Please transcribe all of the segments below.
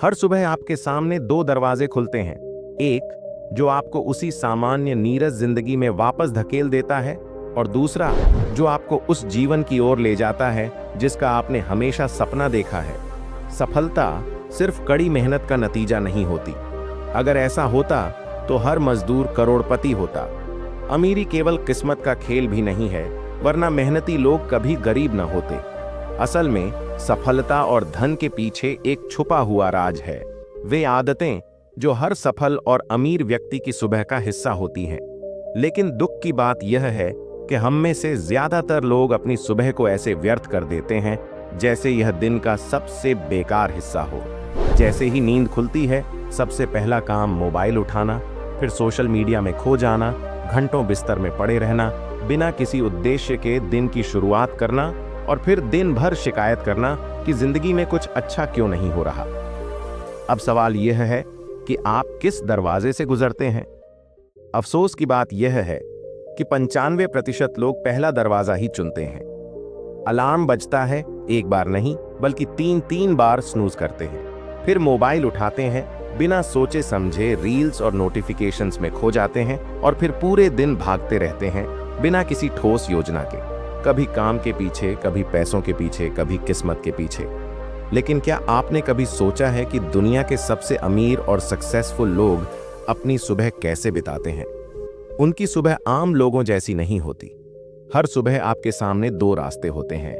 हर सुबह आपके सामने दो दरवाजे खुलते हैं। एक जो आपको उसी सामान्य नीरस जिंदगी में वापस धकेल देता है, और दूसरा जो आपको उस जीवन की ओर ले जाता है जिसका आपने हमेशा सपना देखा है। सफलता सिर्फ कड़ी मेहनत का नतीजा नहीं होती। अगर ऐसा होता तो हर मजदूर करोड़पति होता। अमीरी केवल किस्मत का खेल भी नहीं है, वरना मेहनती लोग कभी गरीब न होते। असल में सफलता और धन के पीछे एक छुपा हुआ राज है। वे आदतें जो हर सफल और अमीर व्यक्ति की सुबह का हिस्सा होती हैं। लेकिन दुख की बात यह है कि हम में से ज्यादातर लोग अपनी सुबह को ऐसे व्यर्थ कर देते हैं जैसे यह दिन का सबसे बेकार हिस्सा हो। जैसे ही नींद खुलती है, सबसे पहला काम मोबाइल उठाना, फिर सोशल मीडिया में खो जाना, घंटों बिस्तर में पड़े रहना, बिना किसी उद्देश्य के दिन की शुरुआत करना, और फिर दिन भर शिकायत करना कि जिंदगी में कुछ अच्छा क्यों नहीं हो रहा। अब सवाल यह है कि आप किस दरवाजे से गुजरते हैं। अफसोस की बात यह है कि 95% लोग पहला दरवाजा ही चुनते हैं। अलार्म बजता है, एक बार नहीं बल्कि 3 बार स्नूज करते हैं, फिर मोबाइल उठाते हैं, बिना सोचे समझे रील्स और नोटिफिकेशंस में खो जाते हैं, और फिर पूरे दिन भागते रहते हैं बिना किसी ठोस योजना के। कभी काम के पीछे, कभी पैसों के पीछे, कभी किस्मत के पीछे। लेकिन क्या आपने कभी सोचा है कि दुनिया के सबसे अमीर और सक्सेसफुल लोग अपनी सुबह कैसे बिताते हैं? उनकी सुबह आम लोगों जैसी नहीं होती। हर सुबह आपके सामने दो रास्ते होते हैं।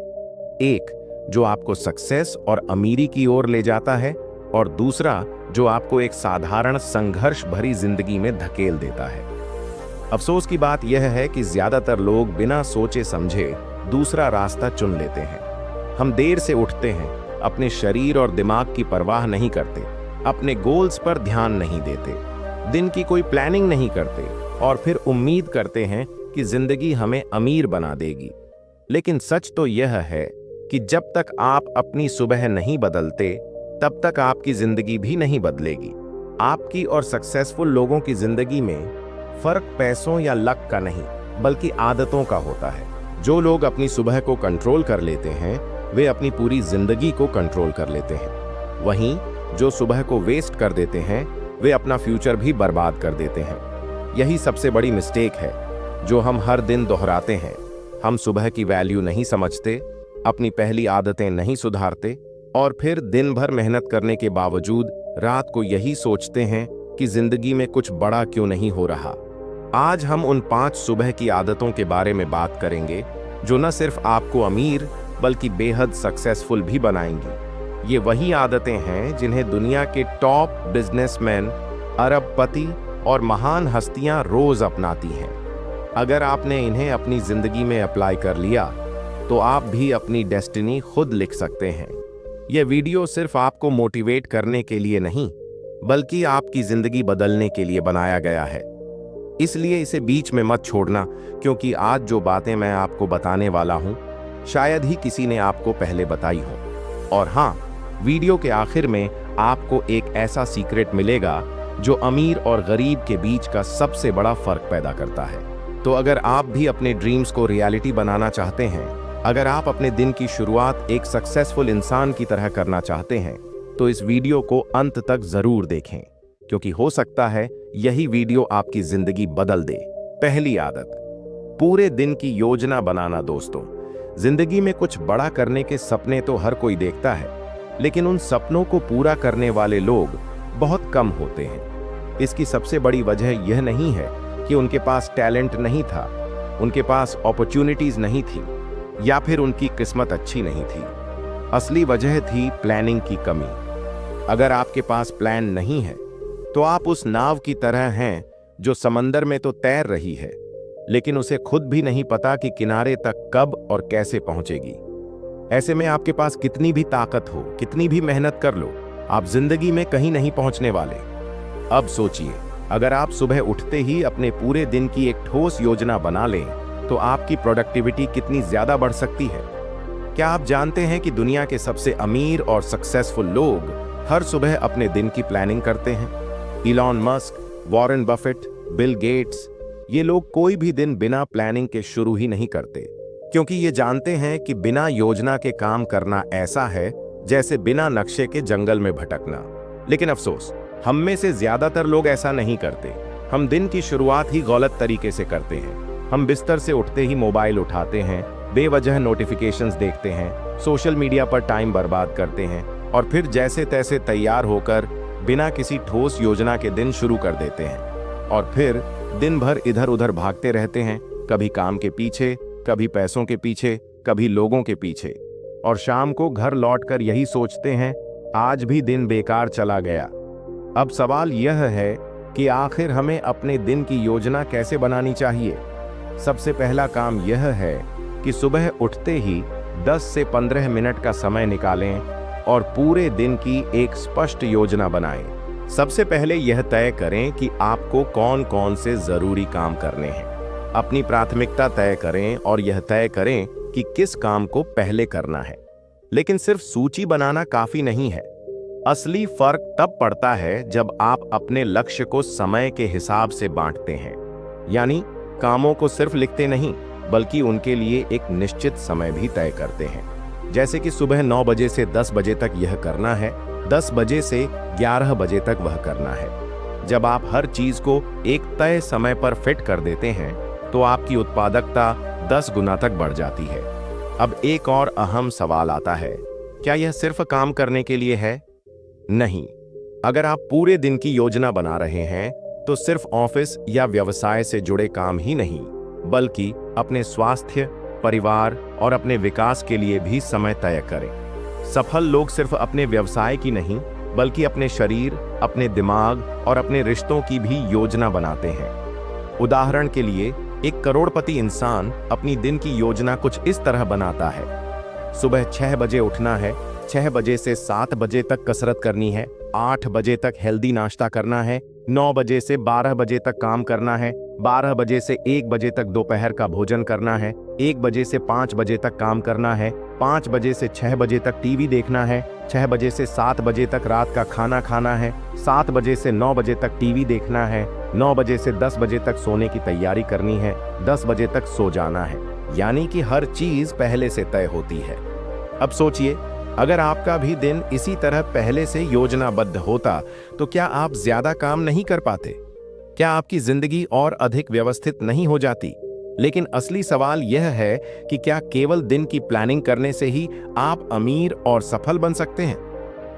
एक जो आपको सक्सेस और अमीरी की ओर ले जाता है, और दूसरा जो आपको एक साधारण संघर्ष भरी जिंदगी में धकेल देता है। अफसोस की बात यह है कि ज्यादातर लोग बिना सोचे समझे दूसरा रास्ता चुन लेते हैं। हम देर से उठते हैं, अपने शरीर और दिमाग की परवाह नहीं करते, अपने गोल्स पर ध्यान नहीं देते, दिन की कोई प्लानिंग नहीं करते, और फिर उम्मीद करते हैं कि जिंदगी हमें अमीर बना देगी। लेकिन सच तो यह है कि जब तक आप अपनी सुबह नहीं बदलते, तब तक आपकी जिंदगी भी नहीं बदलेगी। आपकी और सक्सेसफुल लोगों की जिंदगी में फर्क पैसों या लक का नहीं, बल्कि आदतों का होता है। जो लोग अपनी सुबह को कंट्रोल कर लेते हैं, वे अपनी पूरी जिंदगी को कंट्रोल कर लेते हैं। वहीं जो सुबह को वेस्ट कर देते हैं, वे अपना फ्यूचर भी बर्बाद कर देते हैं। यही सबसे बड़ी मिस्टेक है जो हम हर दिन दोहराते हैं। हम सुबह की वैल्यू नहीं समझते, अपनी पहली आदतें नहीं सुधारते, और फिर दिन भर मेहनत करने के बावजूद रात को यही सोचते हैं कि जिंदगी में कुछ बड़ा क्यों नहीं हो रहा। आज हम उन 5 सुबह की आदतों के बारे में बात करेंगे जो न सिर्फ आपको अमीर बल्कि बेहद सक्सेसफुल भी बनाएंगी। ये वही आदतें हैं जिन्हें दुनिया के टॉप बिजनेसमैन, अरबपति और महान हस्तियां रोज अपनाती हैं। अगर आपने इन्हें अपनी जिंदगी में अप्लाई कर लिया तो आप भी अपनी डेस्टिनी खुद लिख सकते हैं। यह वीडियो सिर्फ आपको मोटिवेट करने के लिए नहीं, बल्कि आपकी जिंदगी बदलने के लिए बनाया गया है। इसलिए इसे बीच में मत छोड़ना, क्योंकि आज जो बातें मैं आपको बताने वाला हूं, शायद ही किसी ने आपको पहले बताई हो। और हाँ, वीडियो के आखिर में आपको एक ऐसा सीक्रेट मिलेगा जो अमीर और गरीब के बीच का सबसे बड़ा फर्क पैदा करता है। तो अगर आप भी अपने ड्रीम्स को रियलिटी बनाना चाहते हैं, अगर आप अपने दिन की शुरुआत एक सक्सेसफुल इंसान की तरह करना चाहते हैं, तो इस वीडियो को अंत तक जरूर देखें, क्योंकि हो सकता है यही वीडियो आपकी जिंदगी बदल दे। पहली आदत, पूरे दिन की योजना बनाना। दोस्तों, जिंदगी में कुछ बड़ा करने के सपने तो हर कोई देखता है, लेकिन उन सपनों को पूरा करने वाले लोग बहुत कम होते हैं। इसकी सबसे बड़ी वजह यह नहीं है कि उनके पास टैलेंट नहीं था, उनके पास अपॉर्चुनिटीज नहीं थी, या फिर उनकी किस्मत अच्छी नहीं थी। असली वजह थी प्लानिंग की कमी। अगर आपके पास प्लान नहीं है, तो आप उस नाव की तरह हैं जो समंदर में तो तैर रही है, लेकिन उसे खुद भी नहीं पता कि किनारे तक कब और कैसे पहुंचेगी। ऐसे में आपके पास कितनी भी ताकत हो, कितनी भी मेहनत कर लो, आप जिंदगी में कहीं नहीं पहुंचने वाले। अब सोचिए, अगर आप सुबह उठते ही अपने पूरे दिन की एक ठोस योजना बना लें, तो आपकी प्रोडक्टिविटी कितनी ज्यादा बढ़ सकती है। क्या आप जानते हैं कि दुनिया के सबसे अमीर और सक्सेसफुल लोग हर सुबह अपने दिन की प्लानिंग करते हैं? Elon Musk, Warren Buffett, Bill Gates, ये लोग कोई भी दिन बिना प्लानिंग के शुरू ही नहीं करते, क्योंकि ये जानते हैं कि बिना योजना के काम करना ऐसा है जैसे बिना नक्शे के जंगल में भटकना। लेकिन अफसोस, हम में से ज्यादातर लोग ऐसा नहीं करते। हम दिन की शुरुआत ही गलत तरीके से करते हैं। हम बिस्तर से उठते ही मोबाइल उठाते हैं, बेवजह नोटिफिकेशंस देखते हैं, सोशल मीडिया पर टाइम बर्बाद करते हैं और फिर जैसे तैसे तैयार होकर बिना किसी ठोस योजना के दिन शुरू कर देते हैं। और फिर दिन भर इधर उधर भागते रहते हैं, कभी काम के पीछे, कभी पैसों के पीछे, कभी लोगों के पीछे। और शाम को घर लौटकर यही सोचते हैं, आज भी दिन बेकार चला गया। अब सवाल यह है कि आखिर हमें अपने दिन की योजना कैसे बनानी चाहिए। सबसे पहला काम यह है कि सुबह उठते ही 10 से 15 मिनट का समय निकालें और पूरे दिन की एक स्पष्ट योजना बनाएं। सबसे पहले यह तय करें कि आपको कौन कौन से जरूरी काम करने हैं। अपनी प्राथमिकता तय करें और यह तय करें कि किस काम को पहले करना है। लेकिन सिर्फ सूची बनाना काफी नहीं है। असली फर्क तब पड़ता है जब आप अपने लक्ष्य को समय के हिसाब से बांटते हैं। यानी कामों को सिर्फ लिखते नहीं, बल्कि उनके लिए एक निश्चित समय भी तय करते हैं। जैसे कि सुबह 9 बजे से 10 बजे तक यह करना है, 10 बजे से 11 बजे तक वह करना है। जब आप हर चीज को एक तय समय पर फिट कर देते हैं, तो आपकी उत्पादकता 10 गुना तक बढ़ जाती है। अब एक और अहम सवाल आता है, क्या यह सिर्फ काम करने के लिए है? नहीं। अगर आप पूरे दिन की योजना बना रहे हैं, तो सिर्फ ऑफिस या व्यवसाय से जुड़े काम ही नहीं, बल्कि अपने स्वास्थ्य, परिवार और अपने विकास के लिए भी समय तय करें। सफल लोग सिर्फ अपने व्यवसाय की नहीं, बल्कि अपने शरीर, अपने दिमाग और अपने रिश्तों की भी योजना बनाते हैं। उदाहरण के लिए, एक करोड़पति इंसान अपनी दिन की योजना कुछ इस तरह बनाता है। सुबह 6 बजे उठना है, 6 बजे से 7 बजे तक कसरत करनी है, 8 बजे तक हेल्दी नाश्ता करना है, 9 बजे से 12 बजे तक काम करना है, 12 बजे से 1 बजे तक दोपहर का भोजन करना है, 1 बजे से 5 बजे तक काम करना है, 5 बजे से 6 बजे तक टीवी देखना है, 6 बजे से 7 बजे तक रात का खाना खाना है, 7 बजे से 9 बजे तक टीवी देखना है, 9 बजे से 10 बजे तक सोने की तैयारी करनी है, 10 बजे तक सो जाना है। यानी कि हर चीज पहले से तय होती है। अब सोचिए, अगर आपका भी दिन इसी तरह पहले से योजनाबद्ध होता, तो क्या आप ज्यादा काम नहीं कर पाते? क्या आपकी जिंदगी और अधिक व्यवस्थित नहीं हो जाती? लेकिन असली सवाल यह है कि क्या केवल दिन की प्लानिंग करने से ही आप अमीर और सफल बन सकते हैं?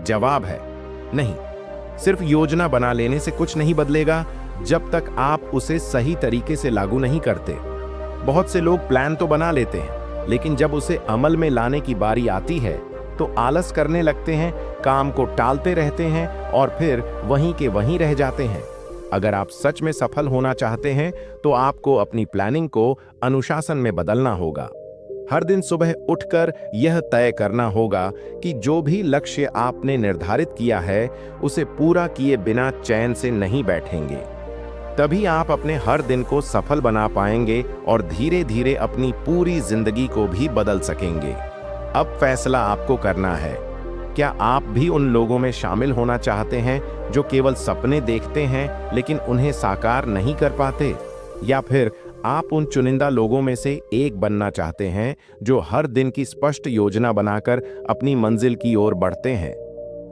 जवाब है नहीं। सिर्फ योजना बना लेने से कुछ नहीं बदलेगा जब तक आप उसे सही तरीके से लागू नहीं करते। बहुत से लोग प्लान तो बना लेते हैं, लेकिन जब उसे अमल में लाने की बारी आती है तो आलस करने लगते हैं, काम को टालते रहते हैं और फिर वहीं के वहीं रह जाते हैं। अगर आप सच में सफल होना चाहते हैं, तो आपको अपनी प्लानिंग को अनुशासन में बदलना होगा। हर दिन सुबह उठकर यह तय करना होगा कि जो भी लक्ष्य आपने निर्धारित किया है, उसे पूरा किए बिना चैन से नहीं बैठेंगे। तभी आप अपने हर दिन को सफल बना पाएंगे और धीरे धीरे अपनी पूरी जिंदगी को भी बदल सकेंगे। अब फैसला आपको करना है। क्या आप भी उन लोगों में शामिल होना चाहते हैं जो केवल सपने देखते हैं लेकिन उन्हें साकार नहीं कर पाते? या फिर आप उन चुनिंदा लोगों में से एक बनना चाहते हैं जो हर दिन की स्पष्ट योजना बनाकर अपनी मंजिल की ओर बढ़ते हैं?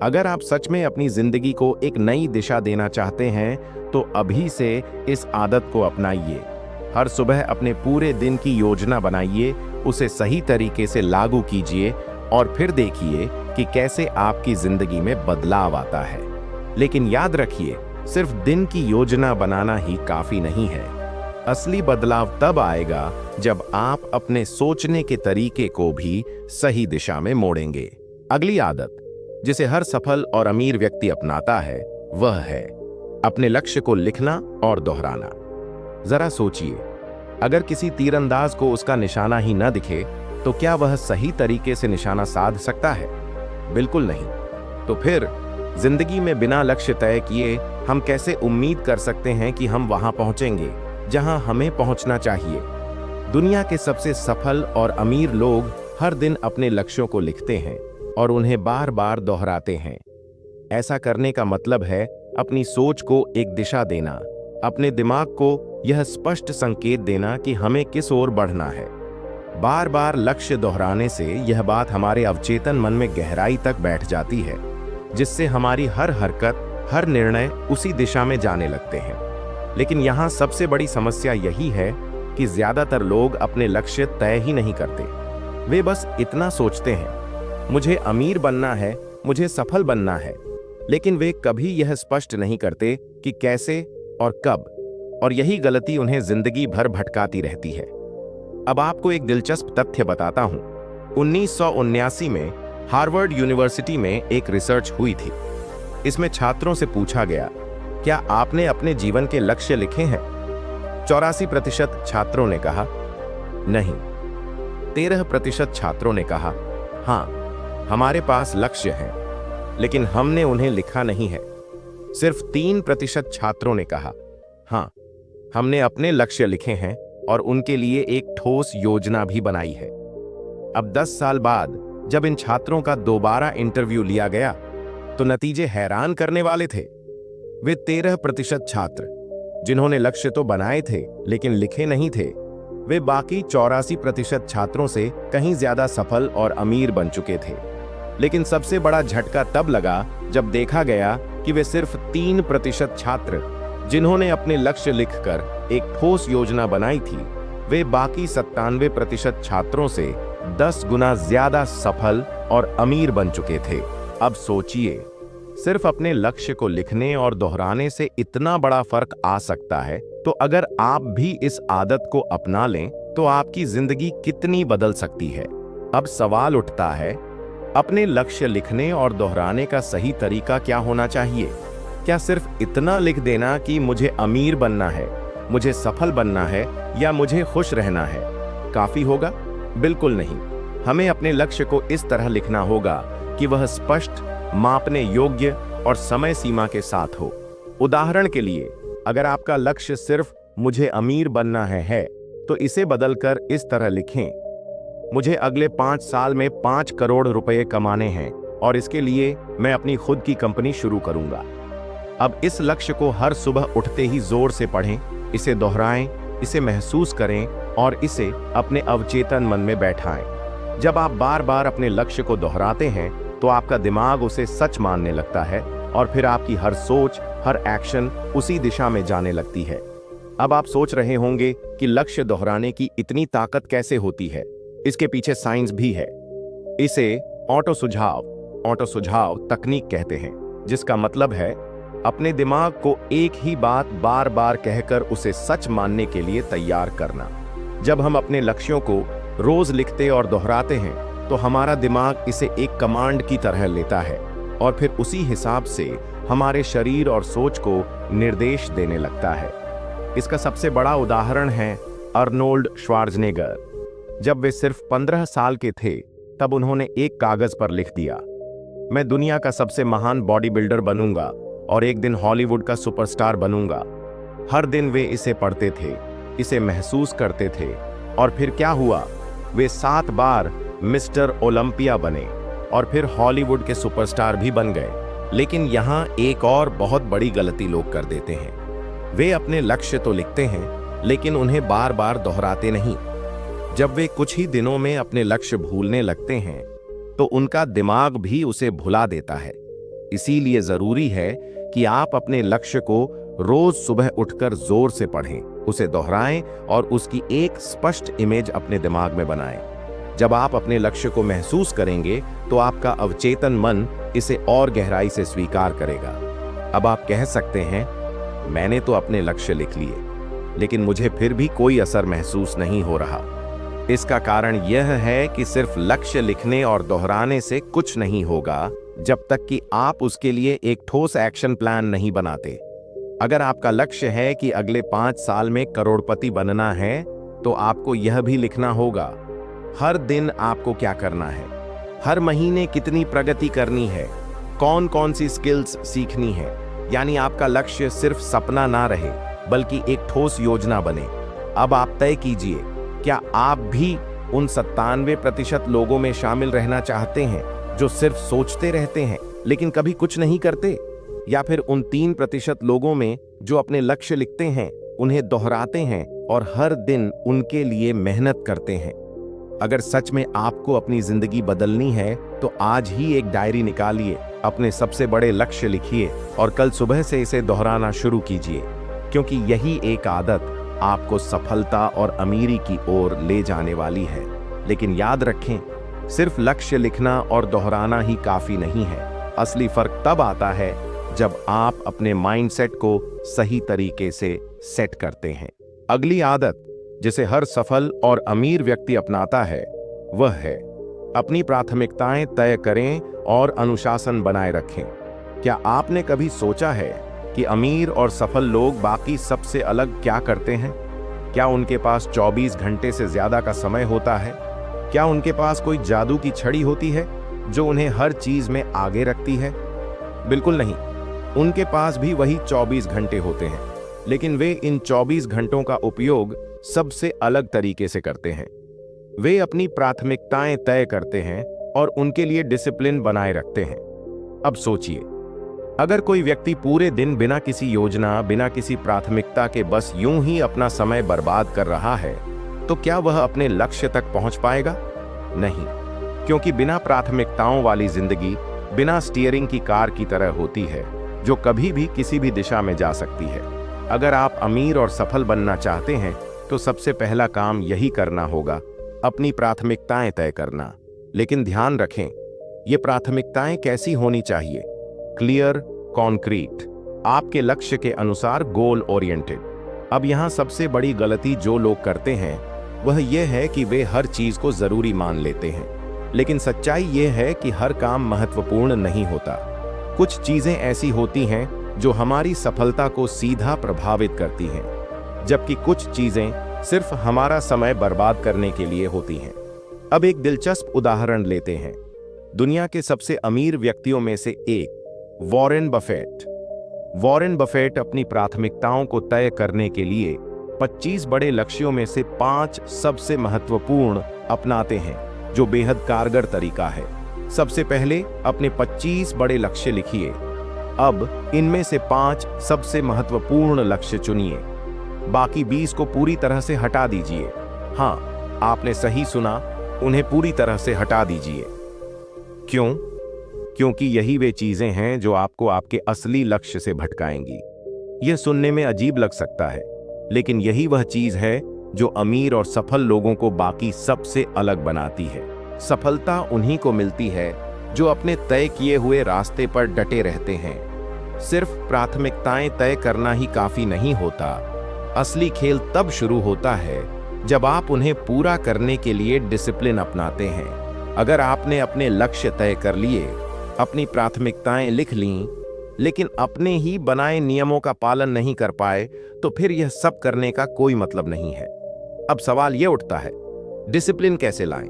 अगर आप सच में अपनी जिंदगी को एक नई दिशा देना चाहते हैं, तो अभी से इस आदत को अपनाइए। हर सुबह अपने पूरे दिन की योजना बनाइए, उसे सही तरीके से लागू कीजिए और फिर देखिए कि कैसे आपकी जिंदगी में बदलाव आता है। लेकिन याद रखिए, सिर्फ दिन की योजना बनाना ही काफी नहीं है। असली बदलाव तब आएगा जब आप अपने सोचने के तरीके को भी सही दिशा में मोड़ेंगे। अगली आदत जिसे हर सफल और अमीर व्यक्ति अपनाता है, वह है अपने लक्ष्य को लिखना और दोहराना। जरा सोचिए, अगर किसी तीरंदाज को उसका निशाना ही न दिखे, तो क्या वह सही तरीके से निशाना साध सकता है? बिल्कुल नहीं। तो फिर जिंदगी में बिना लक्ष्य तय किए हम कैसे उम्मीद कर सकते हैं कि हम वहां पहुंचेंगे जहां हमें पहुंचना चाहिए? दुनिया के सबसे सफल और अमीर लोग हर दिन अपने लक्ष्यों को लिखते हैं और उन्हें बार बार दोहराते हैं। ऐसा करने का मतलब है अपनी सोच को एक दिशा देना, अपने दिमाग को यह स्पष्ट संकेत देना कि हमें किस ओर बढ़ना है। बार बार लक्ष्य दोहराने से यह बात हमारे अवचेतन मन में गहराई तक बैठ जाती है जिससे हमारी हर हरकत, हर निर्णय उसी दिशा में जाने लगते हैं। लेकिन यहाँ सबसे बड़ी समस्या यही है कि ज्यादातर लोग अपने लक्ष्य तय ही नहीं करते। वे बस इतना सोचते हैं, मुझे अमीर बनना है, मुझे सफल बनना है, लेकिन वे कभी यह स्पष्ट नहीं करते कि कैसे और कब, और यही गलती उन्हें जिंदगी भर भटकाती रहती है। अब आपको एक दिलचस्प तथ्य बताता हूं। 1979 में हार्वर्ड यूनिवर्सिटी में एक रिसर्च हुई थी। इसमें छात्रों से पूछा गया, क्या आपने अपने जीवन के लक्ष्य लिखे हैं? 84% छात्रों ने कहा नहीं। 13% छात्रों ने कहा हां, हमारे पास लक्ष्य हैं, लेकिन हमने उन्हें लिखा नहीं है। सिर्फ 3% छात्रों ने कहा हां, हमने अपने लक्ष्य लिखे हैं और उनके लिए एक ठोस योजना भी बनाई है। अब 10 साल बाद जब इन छात्रों का दोबारा इंटरव्यू लिया गया तो नतीजे हैरान करने वाले थे। वे 13% छात्र, जिन्होंने लक्ष्य तो बनाए थे लेकिन लिखे नहीं थे, वे बाकी 84% छात्रों से कहीं ज्यादा सफल और अमीर बन चुके थे। लेकिन सबसे बड़ा झटका तब लगा जब देखा गया कि वे सिर्फ 3% छात्र, जिन्होंने अपने लक्ष्य लिखकर एक ठोस योजना बनाई थी, वे बाकी 97% छात्रों से 10 गुना ज्यादा सफल और अमीर बन चुके थे। अब सोचिए, सिर्फ अपने लक्ष्य को लिखने और दोहराने से इतना बड़ा फर्क आ सकता है, तो अगर आप भी इस आदत को अपना लें तो आपकी जिंदगी कितनी बदल सकती है। अब सवाल उठता है, अपने लक्ष्य लिखने और दोहराने का सही तरीका क्या होना चाहिए? क्या सिर्फ इतना लिख देना कि मुझे अमीर बनना है, मुझे सफल बनना है या मुझे खुश रहना है, काफी होगा? बिल्कुल नहीं। हमें अपने लक्ष्य को इस तरह लिखना होगा कि वह स्पष्ट, मापने योग्य और समय सीमा के साथ हो। उदाहरण के लिए, अगर आपका लक्ष्य सिर्फ मुझे अमीर बनना है तो इसे बदलकर इस तरह लिखें, मुझे अगले 5 साल में 5 करोड़ रुपए कमाने हैं और इसके लिए मैं अपनी खुद की कंपनी शुरू करूंगा। अब इस लक्ष्य को हर सुबह उठते ही जोर से पढ़ें, इसे दोहराएं, इसे महसूस करें और इसे अपने अवचेतन मन में बैठाएं। जब आप बार बार अपने लक्ष्य को दोहराते हैं तो आपका दिमाग उसे सच मानने लगता है और फिर आपकी हर सोच, हर एक्शन उसी दिशा में जाने लगती है। अब आप सोच रहे होंगे कि लक्ष्य दोहराने की इतनी ताकत कैसे होती है। इसके पीछे साइंस भी है। इसे ऑटो सुझाव तकनीक कहते हैं, जिसका मतलब है अपने दिमाग को एक ही बात बार बार कहकर उसे सच मानने के लिए तैयार करना। जब हम अपने लक्ष्यों को रोज लिखते और दोहराते हैं तो हमारा दिमाग इसे एक कमांड की तरह लेता है और फिर उसी हिसाब से हमारे शरीर और सोच को निर्देश देने लगता है। इसका सबसे बड़ा उदाहरण है अर्नोल्ड श्वार्ज़नेगर। जब वे सिर्फ 15 साल के थे तब उन्होंने एक कागज पर लिख दिया, मैं दुनिया का सबसे महान बॉडी बिल्डर बनूंगा और एक दिन हॉलीवुड का सुपरस्टार बनूंगा। हर दिन वे इसे पढ़ते थे, इसे महसूस करते थे और फिर क्या हुआ, वे 7 बार मिस्टर ओलंपिया बने और फिर हॉलीवुड के सुपरस्टार भी बन गए। लेकिन यहाँ एक और बहुत बड़ी गलती लोग कर देते हैं। वे अपने लक्ष्य तो लिखते हैं लेकिन उन्हें बार बार दोहराते नहीं। जब वे कुछ ही दिनों में अपने लक्ष्य भूलने लगते हैं तो उनका दिमाग भी उसे भुला देता है। इसीलिए जरूरी है कि आप अपने लक्ष्य को रोज सुबह उठकर जोर से पढ़ें, उसे दोहराएं और उसकी एक स्पष्ट इमेज अपने दिमाग में बनाएं। जब आप अपने लक्ष्य को महसूस करेंगे तो आपका अवचेतन मन इसे और गहराई से स्वीकार करेगा। अब आप कह सकते हैं, मैंने तो अपने लक्ष्य लिख लिए लेकिन मुझे फिर भी कोई असर महसूस नहीं हो रहा। इसका कारण यह है कि सिर्फ लक्ष्य लिखने और दोहराने से कुछ नहीं होगा जब तक कि आप उसके लिए एक ठोस एक्शन प्लान नहीं बनाते। अगर आपका लक्ष्य है कि अगले 5 साल में करोड़पति बनना है तो आपको यह भी लिखना होगा, हर दिन आपको क्या करना है, हर महीने कितनी प्रगति करनी है, कौन कौन सी स्किल्स सीखनी है। यानी आपका लक्ष्य सिर्फ सपना ना रहे बल्कि एक ठोस योजना बने। अब आप तय कीजिए, क्या आप भी उन 97% लोगों में शामिल रहना चाहते हैं जो सिर्फ सोचते रहते हैं लेकिन कभी कुछ नहीं करते, या फिर उन 3% लोगों में जो अपने लक्ष्य लिखते हैं, उन्हें दोहराते हैं और हर दिन उनके लिए मेहनत करते हैं। अगर सच में आपको अपनी जिंदगी बदलनी है तो आज ही एक डायरी निकालिए अपने सबसे बड़े लक्ष्य लिखिए और कल सुबह से इसे दोहराना शुरू कीजिए, क्योंकि यही एक आदत आपको सफलता और अमीरी की ओर ले जाने वाली है। लेकिन याद रखें, सिर्फ लक्ष्य लिखना और दोहराना ही काफी नहीं है। असली फर्क तब आता है जब आप अपने माइंडसेट को सही तरीके से सेट करते हैं। अगली आदत जिसे हर सफल और अमीर व्यक्ति अपनाता है वह है अपनी प्राथमिकताएं तय करें और अनुशासन बनाए रखें। क्या आपने कभी सोचा है कि अमीर और सफल लोग बाकी सबसे अलग क्या करते हैं? क्या उनके पास 24 घंटे से ज्यादा का समय होता है? क्या उनके पास कोई जादू की छड़ी होती है जो उन्हें हर चीज में आगे रखती है? बिल्कुल नहीं। उनके पास भी वही 24 घंटे होते हैं, लेकिन वे इन 24 घंटों का उपयोग सबसे अलग तरीके से करते हैं। वे अपनी प्राथमिकताएं तय करते हैं और उनके लिए डिसिप्लिन बनाए रखते हैं। अब सोचिए, अगर कोई व्यक्ति पूरे दिन बिना किसी योजना, बिना किसी प्राथमिकता के बस यूं ही अपना समय बर्बाद कर रहा है, तो क्या वह अपने लक्ष्य तक पहुंच पाएगा? नहीं, क्योंकि बिना प्राथमिकताओं वाली जिंदगी बिना स्टीयरिंग की कार की तरह होती है, जो कभी भी किसी भी दिशा में जा सकती है। अगर आप अमीर और सफल बनना चाहते हैं, तो सबसे पहला काम यही करना होगा, अपनी प्राथमिकताएं तय करना। लेकिन ध्यान रखें, ये प्राथमिकताएं कैसी होनी चाहिए? क्लियर, कॉन्क्रीट, आपके लक्ष्य के अनुसार गोल ओरिएंटेड। अब यहां सबसे बड़ी गलती जो लोग करते हैं वह यह है कि वे हर चीज को जरूरी मान लेते हैं। लेकिन सच्चाई यह है कि हर काम महत्वपूर्ण नहीं होता। कुछ चीजें ऐसी होती हैं जो हमारी सफलता को सीधा प्रभावित करती हैं, जबकि कुछ चीजें सिर्फ हमारा समय बर्बाद करने के लिए होती हैं। अब एक दिलचस्प उदाहरण लेते हैं। दुनिया के सबसे अमीर व्यक्तियों में से एक वॉरेन बफेट। वॉरेन बफेट अपनी प्राथमिकताओं को तय करने के लिए 25 बड़े लक्ष्यों में से 5 सबसे महत्वपूर्ण अपनाते हैं, जो बेहद कारगर तरीका है। सबसे पहले अपने 25 बड़े लक्ष्य लिखिए। अब इनमें से 5 सबसे महत्वपूर्ण लक्ष्य चुनिए। बाकी 20 को पूरी तरह से हटा दीजिए। हाँ, आपने सही सुना, उन्हें पूरी तरह से हटा दीजिए। क्यों? क्योंकि यही वे चीजें हैं जो आपको आपके असली लक्ष्य से भटकाएंगी। यह सुनने में अजीब लग सकता है, लेकिन यही वह चीज है जो अमीर और सफल लोगों को बाकी सबसे अलग बनाती है। सफलता उन्हीं को मिलती है जो अपने तय किए हुए रास्ते पर डटे रहते हैं। सिर्फ प्राथमिकताएं तय करना ही काफी नहीं होता। असली खेल तब शुरू होता है जब आप उन्हें पूरा करने के लिए डिसिप्लिन अपनाते हैं। अगर आपने अपने लक्ष्य तय कर लिए, अपनी प्राथमिकताएं लिख लीं, लेकिन अपने ही बनाए नियमों का पालन नहीं कर पाए, तो फिर यह सब करने का कोई मतलब नहीं है। अब सवाल यह उठता है, डिसिप्लिन कैसे लाएं?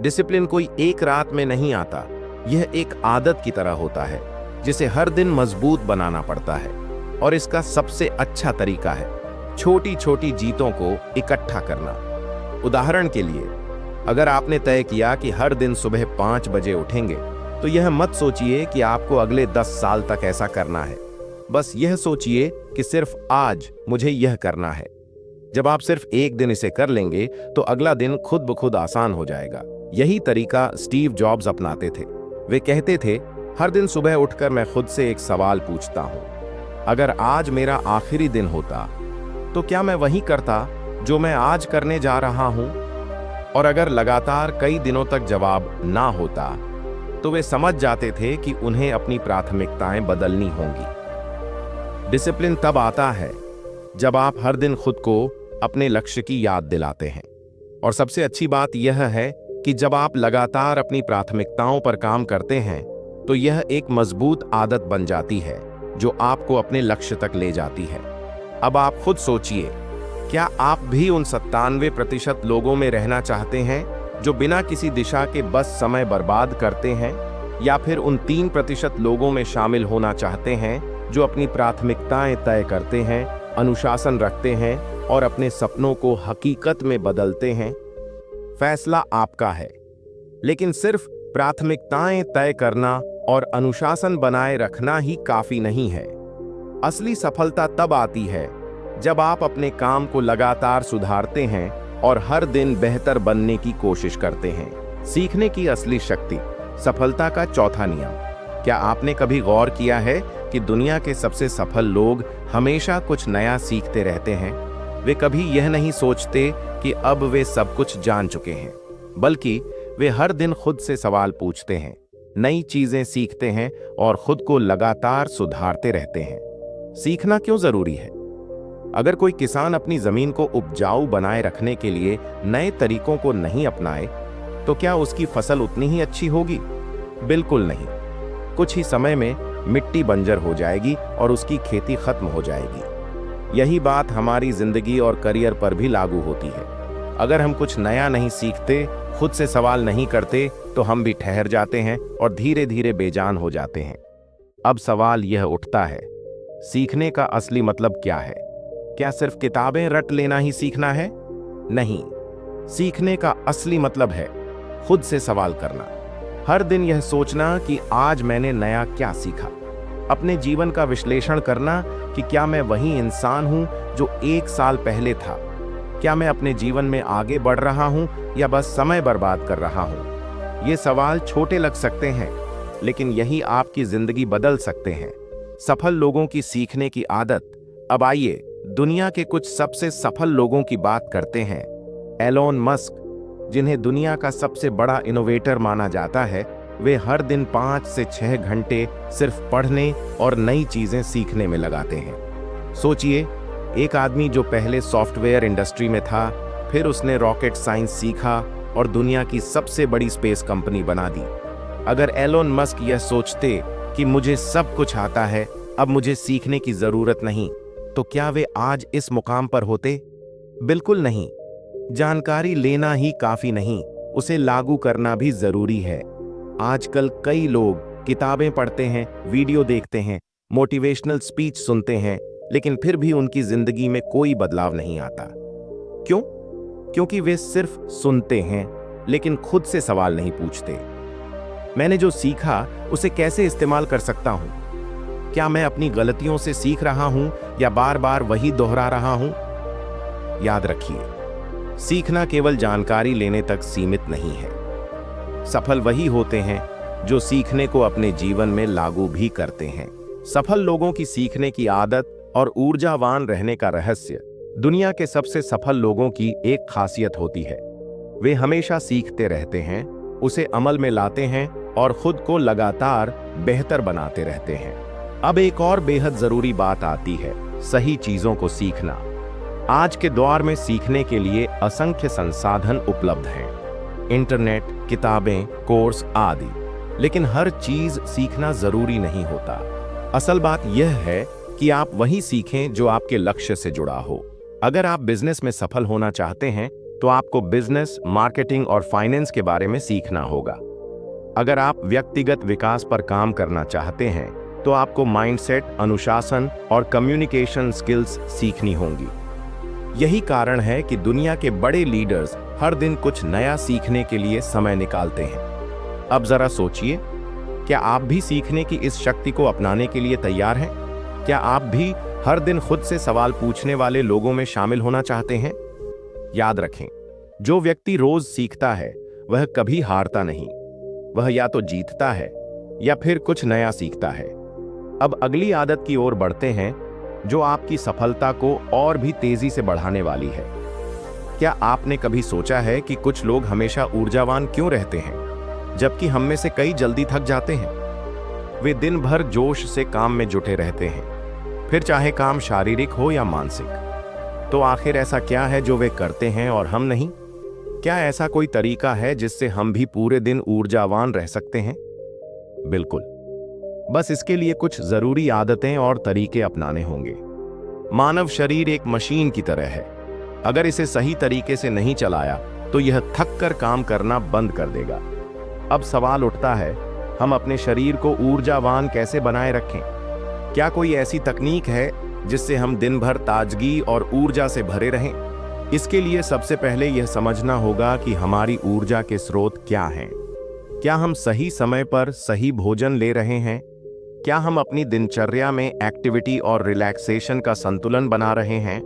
डिसिप्लिन कोई एक रात में नहीं आता। यह एक आदत की तरह होता है जिसे हर दिन मजबूत बनाना पड़ता है। और इसका सबसे अच्छा तरीका है छोटी छोटी जीतों को इकट्ठा करना। उदाहरण के लिए, अगर आपने तय किया कि हर दिन सुबह 5 बजे उठेंगे, तो यह मत सोचिए कि आपको अगले 10 साल तक ऐसा करना है। बस यह सोचिए कि सिर्फ आज मुझे यह करना है। जब आप सिर्फ एक दिन इसे कर लेंगे, तो अगला दिन खुद ब खुद आसान हो जाएगा। यही तरीका स्टीव जॉब्स अपनाते थे। वे कहते थे, हर दिन सुबह उठकर मैं खुद से एक सवाल पूछता हूं, अगर आज मेरा आखिरी दिन होता तो क्या मैं वही करता जो मैं आज करने जा रहा हूं? और अगर लगातार कई दिनों तक जवाब ना होता, तो वे समझ जाते थे कि उन्हें अपनी प्राथमिकताएं बदलनी होंगी। डिसिप्लिन तब आता है जब आप हर दिन खुद को अपने लक्ष्य की याद दिलाते हैं। और सबसे अच्छी बात यह है कि जब आप लगातार अपनी प्राथमिकताओं पर काम करते हैं, तो यह एक मजबूत आदत बन जाती है जो आपको अपने लक्ष्य तक ले जाती है। अब आप खुद सोचिए, क्या आप भी उन 97% लोगों में रहना चाहते हैं जो बिना किसी दिशा के बस समय बर्बाद करते हैं, या फिर उन 3% लोगों में शामिल होना चाहते हैं जो अपनी प्राथमिकताएं तय करते हैं, अनुशासन रखते हैं और अपने सपनों को हकीकत में बदलते हैं? फैसला आपका है, लेकिन सिर्फ प्राथमिकताएं तय करना और अनुशासन बनाए रखना ही काफी नहीं है। असली सफलता तब आती है जब आप अपने काम को लगातार सुधारते हैं और हर दिन बेहतर बनने की कोशिश करते हैं। सीखने की असली शक्ति, सफलता का चौथा नियम। क्या आपने कभी गौर किया है कि दुनिया के सबसे सफल लोग हमेशा कुछ नया सीखते रहते हैं? वे कभी यह नहीं सोचते कि अब वे सब कुछ जान चुके हैं, बल्कि वे हर दिन खुद से सवाल पूछते हैं, नई चीजें सीखते हैं और खुद को लगातार सुधारते रहते हैं। सीखना क्यों जरूरी है? अगर कोई किसान अपनी जमीन को उपजाऊ बनाए रखने के लिए नए तरीकों को नहीं अपनाए, तो क्या उसकी फसल उतनी ही अच्छी होगी? बिल्कुल नहीं। कुछ ही समय में मिट्टी बंजर हो जाएगी और उसकी खेती खत्म हो जाएगी। यही बात हमारी जिंदगी और करियर पर भी लागू होती है। अगर हम कुछ नया नहीं सीखते, खुद से सवाल नहीं करते, तो हम भी ठहर जाते हैं और धीरे धीरे बेजान हो जाते हैं। अब सवाल यह उठता है, सीखने का असली मतलब क्या है? क्या सिर्फ किताबें रट लेना ही सीखना है? नहीं, सीखने का असली मतलब है खुद से सवाल करना। हर दिन यह सोचना कि आज मैंने नया क्या सीखा। अपने जीवन का विश्लेषण करना कि क्या मैं वही इंसान हूं जो 1 साल पहले था। क्या मैं अपने जीवन में आगे बढ़ रहा हूं या बस समय बर्बाद कर रहा हूं? ये सवाल छोटे लग सकते हैं, लेकिन यही आपकी जिंदगी बदल सकते हैं। सफल लोगों की सीखने की आदत। अब आइए दुनिया के कुछ सबसे सफल लोगों की बात करते हैं। एलोन मस्क, जिन्हें दुनिया का सबसे बड़ा इनोवेटर माना जाता है, वे हर दिन 5 से 6 घंटे सिर्फ पढ़ने और नई चीजें सीखने में लगाते हैं। सोचिए, एक आदमी जो पहले सॉफ्टवेयर इंडस्ट्री में था, फिर उसने रॉकेट साइंस सीखा और दुनिया की सबसे बड़ी स्पेस कंपनी बना दी। अगर एलोन मस्क यह सोचते कि मुझे सब कुछ आता है, अब मुझे सीखने की जरूरत नहीं, तो क्या वे आज इस मुकाम पर होते? बिल्कुल नहीं। जानकारी लेना ही काफी नहीं, उसे लागू करना भी जरूरी है। आजकल कई लोग किताबें पढ़ते हैं, वीडियो देखते हैं, मोटिवेशनल स्पीच सुनते हैं, लेकिन फिर भी उनकी जिंदगी में कोई बदलाव नहीं आता। क्यों? क्योंकि वे सिर्फ सुनते हैं, लेकिन खुद से सवाल नहीं पूछते। मैंने जो सीखा उसे कैसे इस्तेमाल कर सकता हूं? क्या मैं अपनी गलतियों से सीख रहा हूं या बार बार वही दोहरा रहा हूं? याद रखिए, सीखना केवल जानकारी लेने तक सीमित नहीं है। सफल वही होते हैं जो सीखने को अपने जीवन में लागू भी करते हैं। सफल लोगों की सीखने की आदत और ऊर्जावान रहने का रहस्य। दुनिया के सबसे सफल लोगों की एक खासियत होती है, वे हमेशा सीखते रहते हैं, उसे अमल में लाते हैं और खुद को लगातार बेहतर बनाते रहते हैं। अब एक और बेहद जरूरी बात आती है, सही चीजों को सीखना। आज के दौर में सीखने के लिए असंख्य संसाधन उपलब्ध हैं, इंटरनेट, किताबें, कोर्स आदि। लेकिन हर चीज सीखना जरूरी नहीं होता। असल बात यह है कि आप वही सीखें जो आपके लक्ष्य से जुड़ा हो। अगर आप बिजनेस में सफल होना चाहते हैं, तो आपको बिजनेस, मार्केटिंग और फाइनेंस के बारे में सीखना होगा। अगर आप व्यक्तिगत विकास पर काम करना चाहते हैं, तो आपको माइंडसेट, अनुशासन और कम्युनिकेशन स्किल्स सीखनी होंगी। यही कारण है कि दुनिया के बड़े लीडर्स हर दिन कुछ नया सीखने के लिए समय निकालते हैं। अब जरा सोचिए, क्या आप भी सीखने की इस शक्ति को अपनाने के लिए तैयार हैं? क्या आप भी हर दिन खुद से सवाल पूछने वाले लोगों में शामिल होना चाहते हैं? याद रखें, जो व्यक्ति रोज सीखता है वह कभी हारता नहीं। वह या तो जीतता है या फिर कुछ नया सीखता है। अब अगली आदत की ओर बढ़ते हैं, जो आपकी सफलता को और भी तेजी से बढ़ाने वाली है। क्या आपने कभी सोचा है कि कुछ लोग हमेशा ऊर्जावान क्यों रहते हैं, जबकि हम में से कई जल्दी थक जाते हैं? वे दिन भर जोश से काम में जुटे रहते हैं, फिर चाहे काम शारीरिक हो या मानसिक। तो आखिर ऐसा क्या है जो वे करते हैं और हम नहीं? क्या ऐसा कोई तरीका है जिससे हम भी पूरे दिन ऊर्जावान रह सकते हैं? बिल्कुल। बस इसके लिए कुछ जरूरी आदतें और तरीके अपनाने होंगे। मानव शरीर एक मशीन की तरह है। अगर इसे सही तरीके से नहीं चलाया, तो यह थक कर काम करना बंद कर देगा। अब सवाल उठता है, हम अपने शरीर को ऊर्जावान कैसे बनाए रखें? क्या कोई ऐसी तकनीक है जिससे हम दिन भर ताजगी और ऊर्जा से भरे रहें? इसके लिए सबसे पहले यह समझना होगा कि हमारी ऊर्जा के स्रोत क्या हैं। क्या हम सही समय पर सही भोजन ले रहे हैं? क्या हम अपनी दिनचर्या में एक्टिविटी और रिलैक्सेशन का संतुलन बना रहे हैं?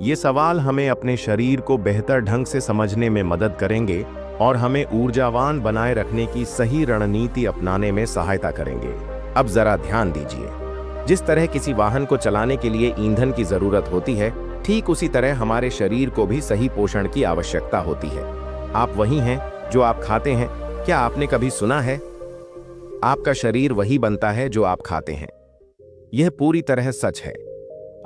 ये सवाल हमें अपने शरीर को बेहतर ढंग से समझने में मदद करेंगे और हमें ऊर्जावान बनाए रखने की सही रणनीति अपनाने में सहायता करेंगे। अब जरा ध्यान दीजिए, जिस तरह किसी वाहन को चलाने के लिए ईंधन की जरूरत होती है, ठीक उसी तरह हमारे शरीर को भी सही पोषण की आवश्यकता होती है। आप वही हैं जो आप खाते हैं। क्या आपने कभी सुना है, आपका शरीर वही बनता है जो आप खाते हैं? यह पूरी तरह सच है।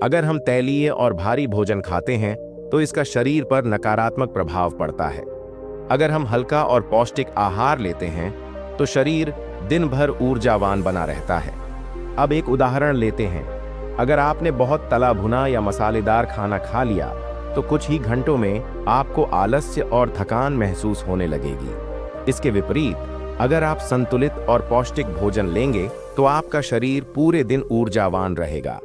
अगर हम तैलीय और भारी भोजन खाते हैं तो इसका शरीर पर नकारात्मक प्रभाव पड़ता है। अगर हम हल्का और पौष्टिक आहार लेते हैं तो शरीर दिन भर ऊर्जावान बना रहता है। अब एक उदाहरण लेते हैं। अगर आपने बहुत तला भुना या मसालेदार खाना खा लिया तो कुछ ही घंटों में आपको आलस्य और थकान महसूस होने लगेगी। इसके विपरीत अगर आप संतुलित और पौष्टिक भोजन लेंगे तो आपका शरीर पूरे दिन ऊर्जावान रहेगा।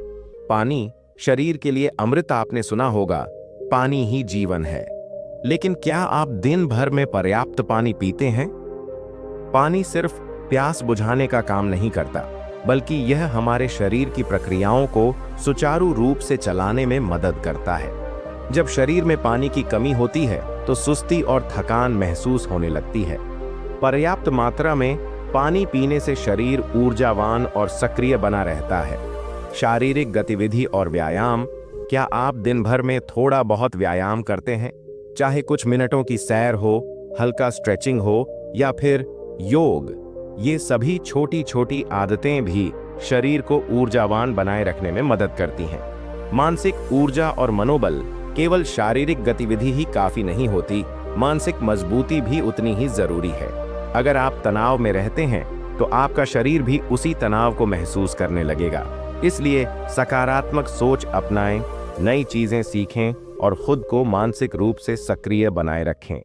पानी शरीर के लिए अमृत, आपने सुना होगा, पानी ही जीवन है। लेकिन क्या आप दिन भर में पर्याप्त पानी पीते हैं? पानी सिर्फ प्यास बुझाने का काम नहीं करता, बल्कि यह हमारे शरीर की प्रक्रियाओं को सुचारू रूप से चलाने में मदद करता है। जब शरीर में पानी की कमी होती है तो सुस्ती और थकान महसूस होने लगती है। पर्याप्त मात्रा में पानी पीने से शरीर ऊर्जावान और सक्रिय बना रहता है। शारीरिक गतिविधि और व्यायाम, क्या आप दिन भर में थोड़ा बहुत व्यायाम करते हैं? चाहे कुछ मिनटों की सैर हो, हल्का स्ट्रेचिंग हो या फिर योग, ये सभी छोटी छोटी आदतें भी शरीर को ऊर्जावान बनाए रखने में मदद करती हैं। मानसिक ऊर्जा और मनोबल, केवल शारीरिक गतिविधि ही काफी नहीं होती, मानसिक मजबूती भी उतनी ही जरूरी है। अगर आप तनाव में रहते हैं तो आपका शरीर भी उसी तनाव को महसूस करने लगेगा। इसलिए सकारात्मक सोच अपनाएं, नई चीजें सीखें और खुद को मानसिक रूप से सक्रिय बनाए रखें।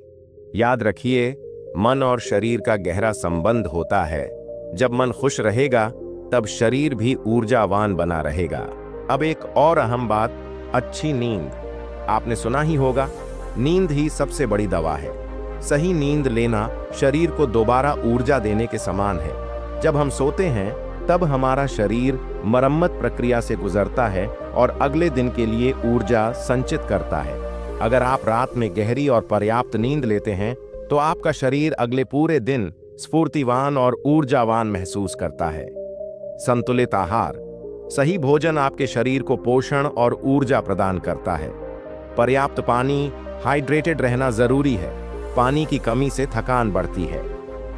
याद रखिए, मन और शरीर का गहरा संबंध होता है। जब मन खुश रहेगा तब शरीर भी ऊर्जावान बना रहेगा। अब एक और अहम बात, अच्छी नींद। आपने सुना ही होगा, नींद ही सबसे बड़ी दवा है। सही नींद लेना शरीर को दोबारा ऊर्जा देने के समान है। जब हम सोते हैं तब हमारा शरीर मरम्मत प्रक्रिया से गुजरता है और अगले दिन के लिए ऊर्जा संचित करता है। अगर आप रात में गहरी और पर्याप्त नींद लेते हैं तो आपका शरीर अगले पूरे दिन स्फूर्तिवान और ऊर्जावान महसूस करता है। संतुलित आहार, सही भोजन आपके शरीर को पोषण और ऊर्जा प्रदान करता है। पर्याप्त पानी, हाइड्रेटेड रहना जरूरी है। पानी की कमी से थकान बढ़ती है।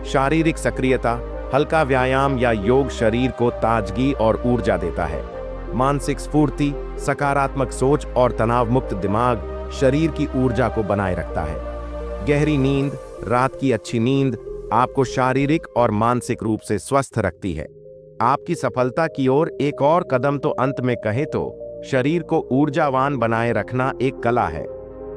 शारीरिक सक्रियता, हल्का व्यायाम या योग शरीर को ताजगी और ऊर्जा देता है। मानसिक स्फूर्ति, सकारात्मक सोच और तनाव मुक्त दिमाग शरीर की ऊर्जा को बनाए रखता है। गहरी नींद, रात की अच्छी नींद आपको शारीरिक और मानसिक रूप से स्वस्थ रखती है। आपकी सफलता की ओर एक और कदम तो अंत में कहें तो शरीर को ऊर्जावान बनाए रखना एक कला है।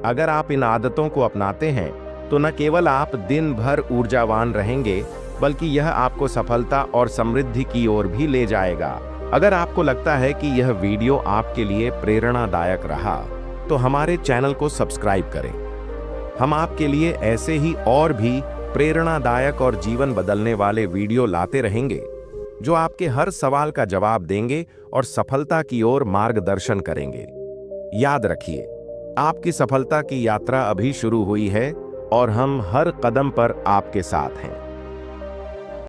अगर आप इन आदतों को अपनाते हैं तो न केवल आप दिन भर ऊर्जावान रहेंगे, बल्कि यह आपको सफलता और समृद्धि की ओर भी ले जाएगा। अगर आपको लगता है कि यह वीडियो आपके लिए प्रेरणादायक रहा तो हमारे चैनल को सब्सक्राइब करें। हम आपके लिए ऐसे ही और भी प्रेरणादायक और जीवन बदलने वाले वीडियो लाते रहेंगे, जो आपके हर सवाल का जवाब देंगे और सफलता की ओर मार्गदर्शन करेंगे। याद रखिए, आपकी सफलता की यात्रा अभी शुरू हुई है और हम हर कदम पर आपके साथ हैं।